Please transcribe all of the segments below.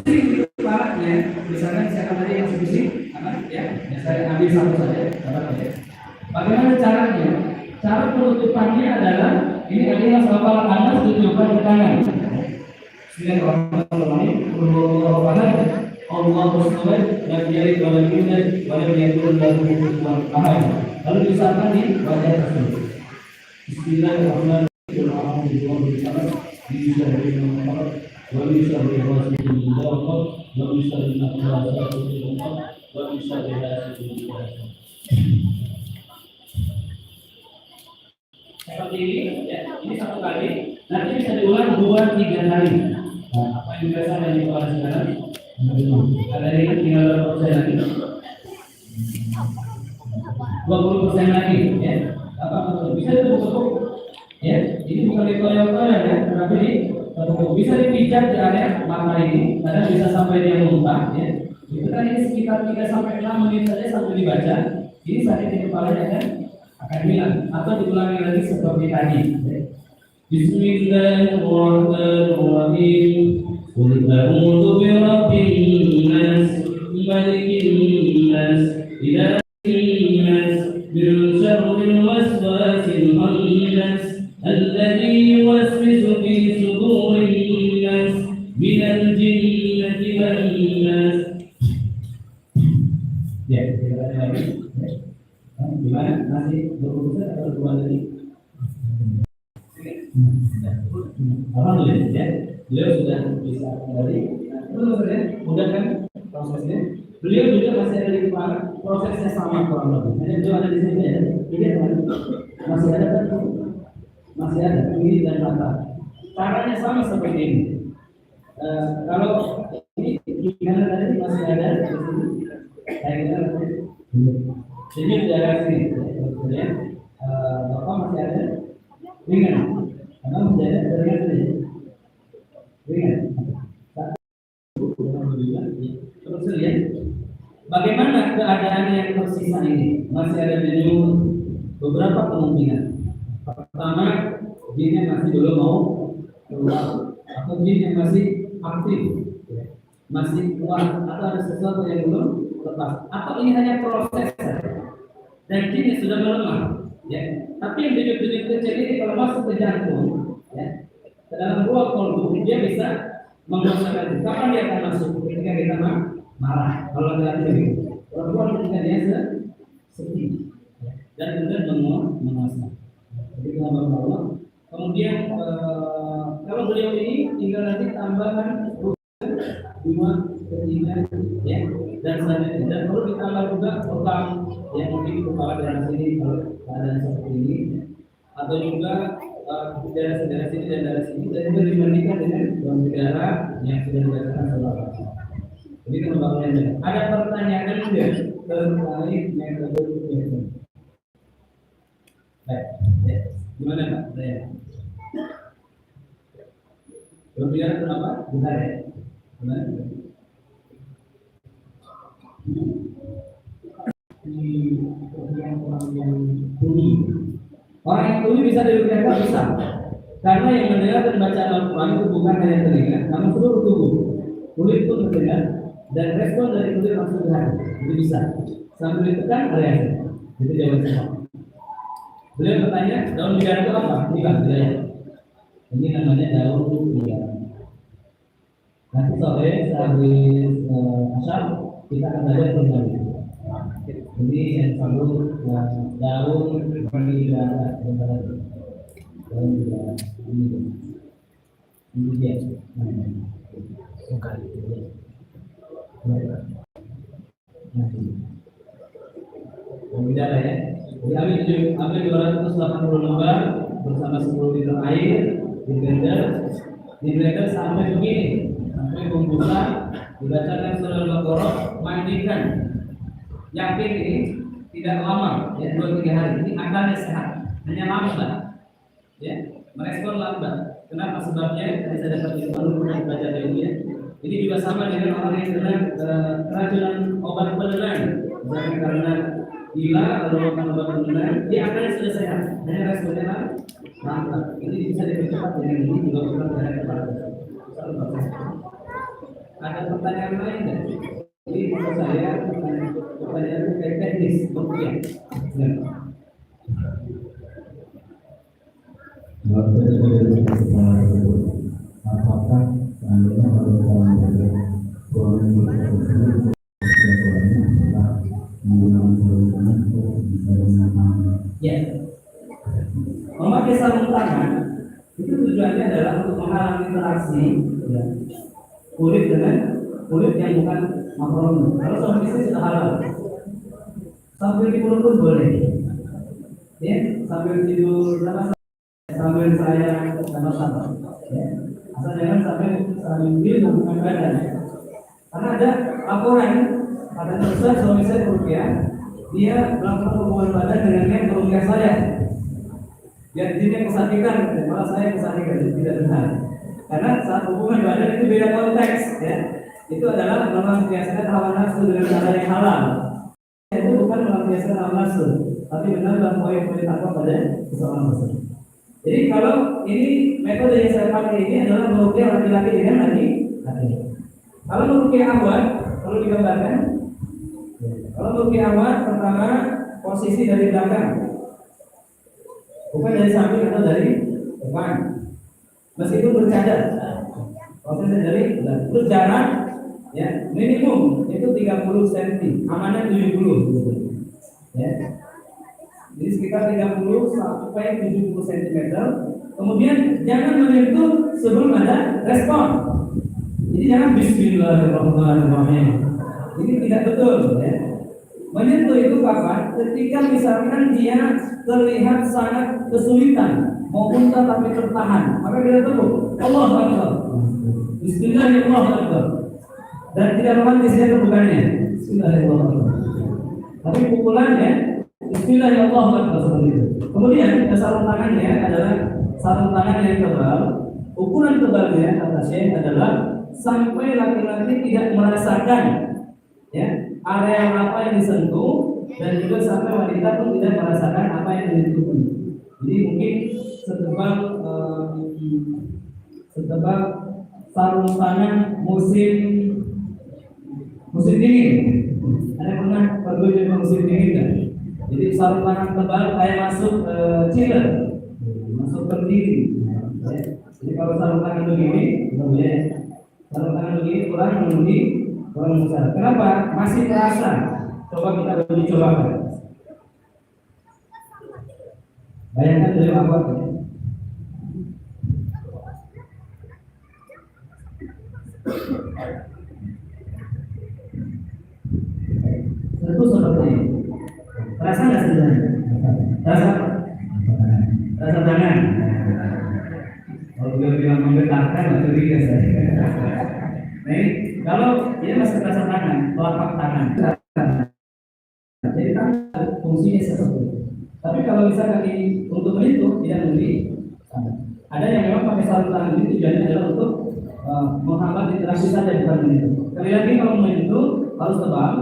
bising di kepalanya, misalkan siapa tadi yang bising, ya, saya ambil satu saja, ya. Bagaimana caranya? Cara penutupannya adalah ini adalah hafalan Anas ditujukan ke tangan. Bismillahirrahmanirrahim. Allahu samad, lam yalid wa lam yulad wa lam yakul lahu kufuwan ahad. Lalu disahkan di wajah tersebut. Bismillahirrahmanirrahim. Seperti ini, ya, ini satu kali, nanti bisa diulang 2-3 kali. Nah, apa yang biasa dari kepala sekarang? Ada ini tinggal 20% lagi, 20% lagi, ya. Apa bisa ditutup? Ya, ini bukan dikoyak-koyak ya, tapi bisa dipijat di area mata ini, kadang bisa sampai dia muntah, ya. Itu kan ini sekitar 3-6 menit saja sampai dibaca. Ini sakit di kepalanya kan akan hilang atau diulangi lagi seperti tadi. Bismillahirrahmanirrahim. Qul a'udzu birabbin nas, malikin nas, ilahin nas, min syarril waswasil khannas, alladzi yuwaswisu fi sudurin nas, minal jinnati wan nas. Ya, kita lagi. Gimana? Masih berurusan atau dua lagi? Alhamdulillah, ya. Beliau sudah bisa kembali. Terus ya, mudah kan prosesnya? Beliau juga masih ada di kepala, prosesnya sama kurang lebih. Hanya beliau ada di sini ya. Ini kan masih ada kan? Masih ada ini dan mata. Caranya sama seperti ini. Kalau ini gimana tadi masih ada di sini? Saya kira ini di daerah sini, kemudian bapak masih ada ringan, karena masih ada ringan tadi, ringan. Terus lihat bagaimana keadaan yang tersisa ini, masih ada beberapa kemungkinan. Pertama, jinnya masih belum mau keluar, atau jin yang masih aktif, masih kuat, atau ada sesuatu yang belum lepas, atau ini hanya proses dan jinnya sudah melemah, ya. Tapi yang denyut-denyut kecil ini kalau masuk ke jantung, ya, ke dalam ruang kolbu, dia bisa menghasilkan. Kapan dia akan masuk? Ketika kita marah. Kalau tidak begitu, perempuan ketika dia sedih, ya, dan kemudian menguasai. Jadi kita berdoa. Kemudian kalau beliau ini tinggal nanti tambahan 2, 3, ya, dan selanjutnya, dan perlu ditambah juga utang yang mungkin kepala daerah sini kalau keadaan seperti ini, atau juga daerah sini dan daerah sini, dan juga dibandingkan dengan negara yang sudah dikatakan sebelumnya. Jadi kembangnya ada pertanyaan juga terkait metode ini. Baik, ya. Gimana Pak? Saya berbicara kenapa? Benar ya? Benar. Orang yang tuli bisa dirukyah bisa, karena yang mendengar dan baca Al-Quran itu bukan hanya telinga, namun seluruh tubuh. Kulit pun mendengar dan respon dari kulit langsung ke hati. Itu bisa sambil ditekan reaksi. Itu jawaban semua. Beliau bertanya, daun biara itu apa? Ini Pak, ini namanya daun biara. Nanti sore sehabis asar kita akan belajar tentang itu. Ini yang selalu daun biara, daun biara ini dia. Bukan. Biara ya. Jadi ambil 280 lembar bersama 10 liter air di blender sampai begini, sampai pembusan, dibacakan surah Al-Baqarah, mandikan. Yakin ini tidak lama, ya 2-3 hari. Ini akalnya sehat, hanya lambat, ya merespon lambat. Kenapa? Sebabnya tadi saya dapat info pernah baca ilmunya. Ini juga sama dengan orang yang kena keracunan obat penenang, karena gila atau makan obat penenang, dia akan sudah sehat, hanya responnya lambat. Ini bisa dipercepat dengan ini juga bukan dari kepala. ada pertanyaan lain nggak? Jadi menurut saya pertanyaan terkait teknis rupiah. Apakah seandainya kalau dalam ya, memakai sarung tangan itu tujuannya adalah untuk menghalangi interaksi ya, kulit dengan kulit yang bukan mahram. Kalau suami istri sudah halal, sambil di mulut pun boleh, ya, sambil tidur sama sambil saya sama-sama, ya. Asal jangan sambil hubungan badan. Karena ada laporan ada tersangka suami saya berupiah, dia melakukan hubungan badan dengan yang berupiah saya. Ya, dia kesakitan, malah saya kesakitan, tidak benar. Karena saat hubungan badan itu beda konteks, ya. Itu adalah melampiaskan hawa nafsu dengan cara yang halal. Itu bukan melampiaskan hawa nafsu, tapi benar dalam poin-poin takwa pada seseorang tersebut. Jadi kalau ini metode yang saya pakai ini adalah merupiah laki-laki dengan laki-laki. Kalau merupiah awal, perlu digambarkan. Kalau merupiah awal, pertama posisi dari belakang, bukan dari samping atau dari depan. Meskipun bercadar, prosesnya dari belakang. Terus jarak, ya minimum itu 30 cm, amannya 70, ya. Jadi sekitar 30 sampai 70 cm. Kemudian jangan menyentuh sebelum ada respon. Jadi jangan Bismillahirrahmanirrahim. Ini tidak betul, ya. Menyentuh itu kapan? Ketika misalkan dia terlihat sangat kesulitan mau muntah tapi tertahan, maka kita tepuk Allahu Akbar, Bismillahirrahmanirrahim, dan tidak romantisnya tepukannya Bismillahirrahmanirrahim, tapi pukulannya Bismillahirrahmanirrahim seperti itu. Kemudian sarung tangannya adalah sarung tangan yang tebal. Ukuran tebalnya kata Syekh adalah sampai laki-laki tidak merasakan, ya, area apa yang disentuh, dan juga sampai wanita pun tidak merasakan apa yang disentuh. Jadi mungkin setebal sarung tangan musim dingin. Ada pernah pergi ke musim dingin kan? Jadi sarung tangan tebal kayak masuk chiller, masuk berdiri. Ya. Jadi kalau sarung tangan begini, boleh. Sarung tangan begini kurang besar. Kenapa? Masih terasa. Coba kita uji coba. Bayangkan dari apa? Tentu seperti ini. Terasa nggak sebenarnya? Terasa tangan. Kalau dia bilang menggetarkan, itu dia saya. Nah, kalau dia masih terasa tangan, telapak tangan. Jadi kan fungsinya seperti itu. Tapi kalau misalkan ini untuk menyentuh, tidak memberi. Ada yang memang pakai sarung tangan ini tujuannya adalah untuk menghambat interaksi saja, bukan menyentuh. Sekali lagi kalau menyentuh harus tebal.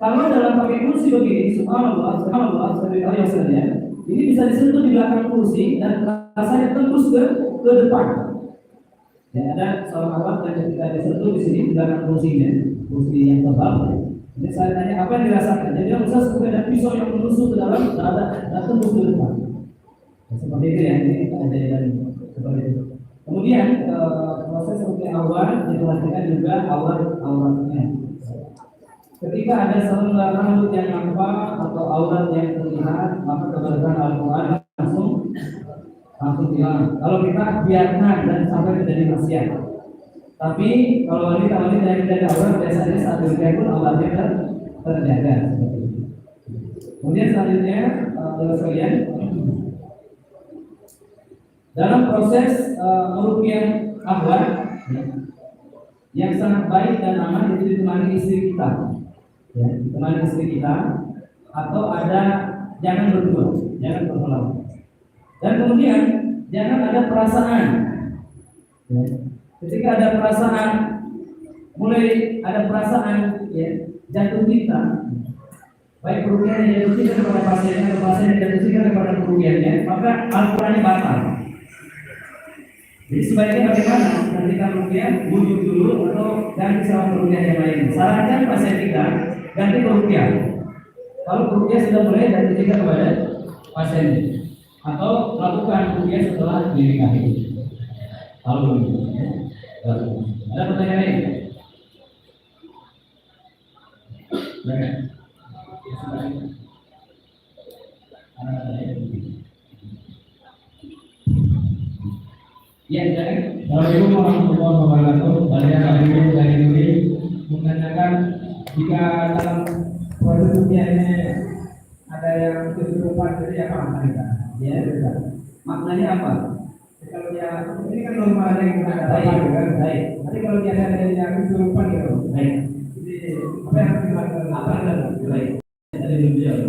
Kalau dalam pakai kursi begini, subhanallah, seperti yang saya, ini bisa disentuh di belakang kursi dan rasanya tembus ke depan. Ya, ada seorang awak yang ketika disentuh di sini di belakang kursinya, kursi yang tebal. Jadi saya tanya apa yang dirasakan. Jadi dia bisa seperti ada pisau yang menusuk ke dalam dan tembus ke depan. Seperti itu ya, ini kejadian seperti itu. Kemudian proses seperti awal diperhatikan juga auratnya. Ketika ada selengkap rambut yang nampak atau aurat yang terlihat, maka kebenaran Al-Quran langsung hilang. Kalau kita biarkan dan sampai menjadi maksiat. Tapi kalau wanita yang menjaga aurat biasanya saat berkah pun auratnya terjaga. Kemudian selanjutnya sekalian, dalam proses merupiah akhlak yang sangat baik dan aman itu ditemani istri kita. Ya, teman istri kita, atau ada jangan berdua, jangan berlawan. Dan kemudian jangan ada perasaan. Ya. Ketika ada perasaan, mulai ada perasaan, ya, jatuh cinta, baik kerugian yang jatuh cinta kepada pasiennya atau pasien yang jatuh cinta kepada kerugiannya, maka Al-Qurannya batal. Jadi sebaiknya bagaimana ketika rupiah bujuk dulu atau ganti sama rupiah yang lain. Sarankan pasien kita ganti ke rupiah. Kalau rupiah sudah mulai dan ketika kepada pasien atau lakukan rupiah setelah dinikahi. Kalau begitu, ya. Ada pertanyaan lain? Baik. Ya, Assalamualaikum warahmatullahi wabarakatuh. Saya Alhamdulillah dari Nuri menanyakan jika dalam proses rupiah ini ada yang kesurupan, jadi apa maknanya? ya, maknanya apa? Kalau dia ini kan normal ada yang kita Baik, kan? baik, Tapi kalau dia ada yang kesurupan gitu, baik. jadi apa yang harus dilakukan? Apa yang baik? Dari beliau.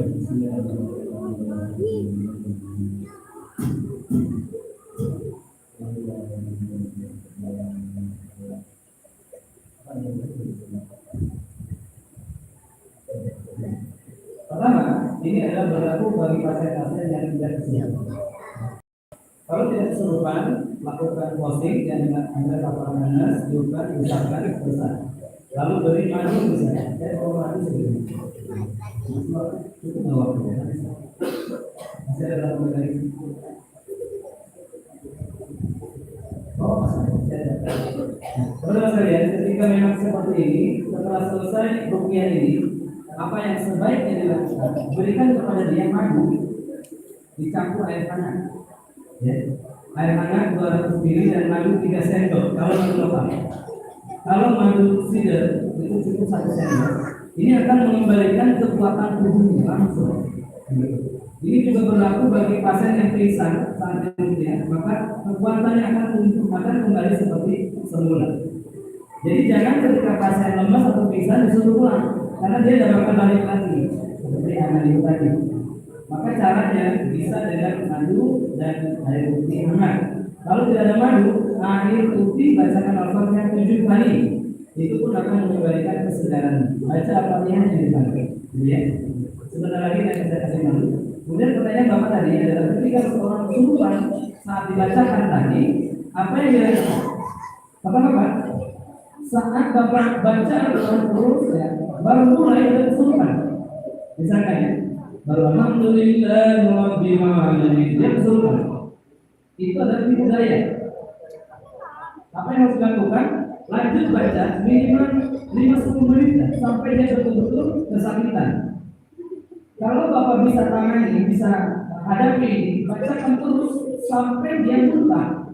Pertama, ini adalah berlaku bagi pasien-pasien yang tidak siap. Kalau tidak kesurupan, lakukan posting yang dengan Anda lakukan diukur, diusahakan, besar. Lalu beri madu misalnya. Saya mau madu sebelum itu nggak waktu ya. Masih ada dalam lagi. Oh, saudara sekalian, ketika memang seperti ini, setelah selesai rupiah ini, apa yang sebaiknya dilakukan? Berikan kepada dia madu dicampur air hangat. Ya. Air hangat 200 ml dan madu 3 sendok kalau madu lokal. Kalau madu cider itu cukup 1 sendok. Ini akan mengembalikan kekuatan tubuhnya langsung. Ini juga berlaku bagi pasien yang pingsan saat itu ya, maka kekuatannya akan kembali seperti semula. Jadi jangan ketika pasien lemas atau pingsan disuruh pulang, karena dia tidak akan balik lagi seperti yang tadi. Maka caranya bisa dengan madu dan air putih hangat. Kalau tidak ada madu, air putih bacakan Al-Fatihah 7 kali. Itu pun akan mengembalikan kesadaran. Baca Al-Fatihah yang disampaikan. Ya. Sebentar lagi yang saya kasih madu. Kemudian pertanyaan Bapak tadi adalah ketika seorang kesurupan saat dibacakan tadi, apa yang dilakukan? Bapak saat Bapak baca Al-Quran terus ya, baru mulai ada kesurupan. Misalkan ya, baru alhamdulillah rabbil alamin dia kesurupan. Itu adalah tipu daya. Apa yang harus dilakukan? Lanjut baca minimal 5-10 menit sampai dia betul-betul kesakitan. Kalau Bapak bisa tangani, bisa hadapi ini, bacakan terus sampai dia muntah.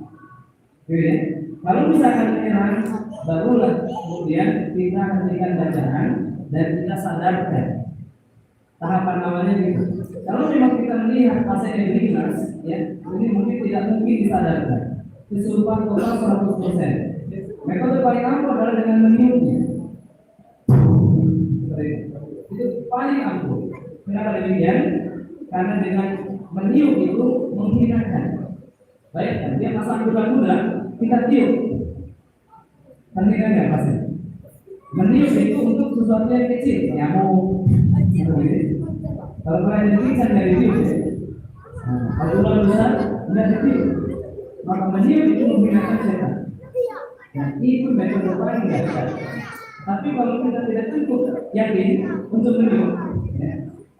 Ya. Kalau misalkan menyerang, barulah kemudian kita hentikan bacaan dan kita sadarkan. Tahapan awalnya gitu. Kalau memang kita melihat pasien yang ringan, ya, ini mungkin tidak mungkin disadarkan. Kesurupan total 100%. Metode paling ampuh adalah dengan meniupnya. Itu paling ampuh. Kenapa demikian? Karena dengan meniup itu menghinakan. Baik, dia pasang kuda-kuda, kita tiup. Hentikan nggak pasien? Meniup itu untuk sesuatu yang kecil, nyamuk. Kalau kalian yang pingsan dari tiup, kalau ular besar, tidak ditiup. Maka meniup itu menghinakan setan. Nah, itu metode paling dasar. Tapi kalau kita tidak cukup yakin untuk meniup, ya,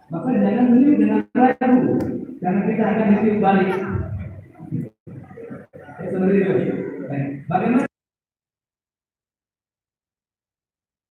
maka jangan meniup dengan ragu, karena kita akan ditiup balik. Seperti itu. Bagaimana